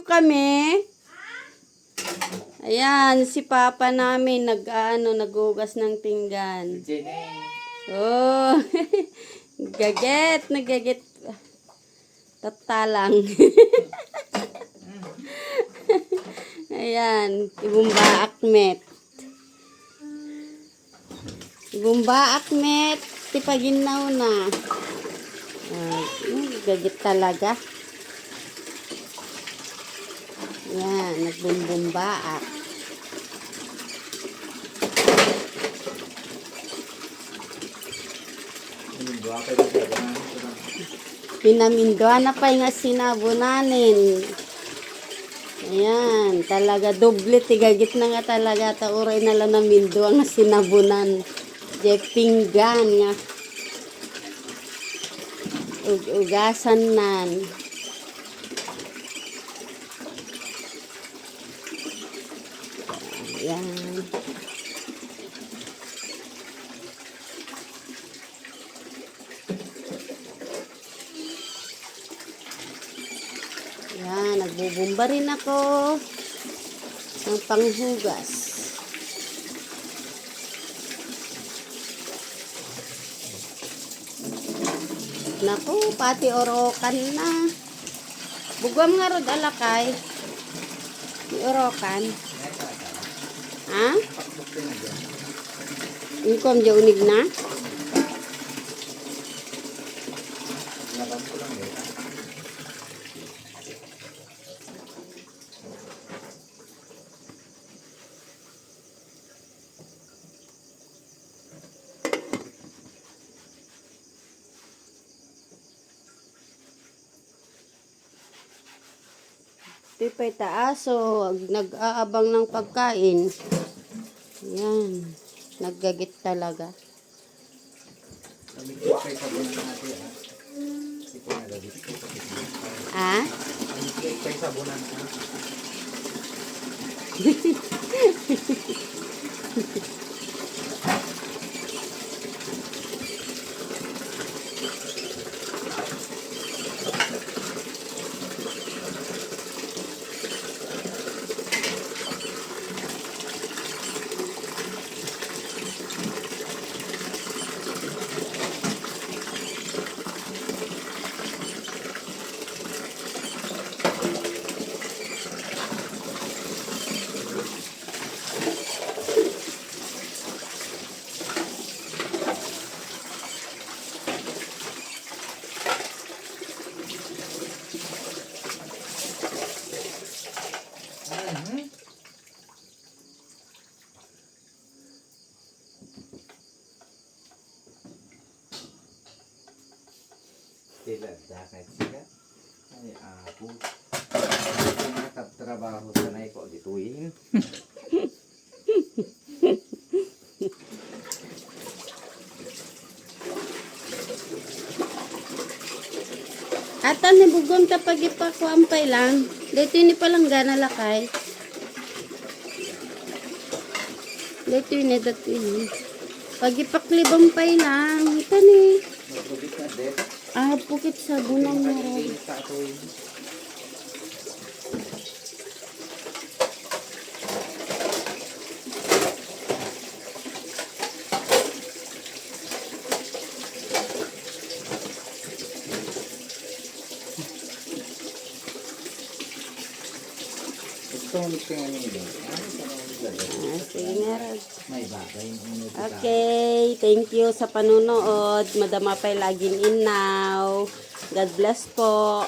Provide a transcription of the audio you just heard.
kami. Ayan, si Papa namin naghugas ng pinggan. Oh, nagaget. Tatalang. Ayan, Ibumba Akmet. Ibumba Akmet, tipaginaw na. Gagit talaga. Ayan, nagbumbaak. Pinamindwa na pa nga sinabunanin. Ayan, talaga doble tigagit na nga talaga tauray na lang namindwa nga sinabunan. Pinggan nga. Ugasan nan. Ayan. Ayan, nagbubumba rin ako ng panghugas. Naku, pati orokan na. Bugwam nga rod alakay. May orokan. Ha? Inkom dya unig na? Tipay taaso, nag-aabang ng pagkain. Yan, naggagit talaga. Ah? Sila, dakay sila. Ay, ako. Nakaptrabaho sanay ko dituin. Atan ni bugom tapag ipakuampay lang. Dito ni palang gana lakay. Dito ni dito ni. Pag ipaklibampay lang. Ito ni. Ah, pukit sa bunang meron. Sige nga rin. May bagay. Okay, thank you sa panunood. Madama pa'y laging in now. God bless po.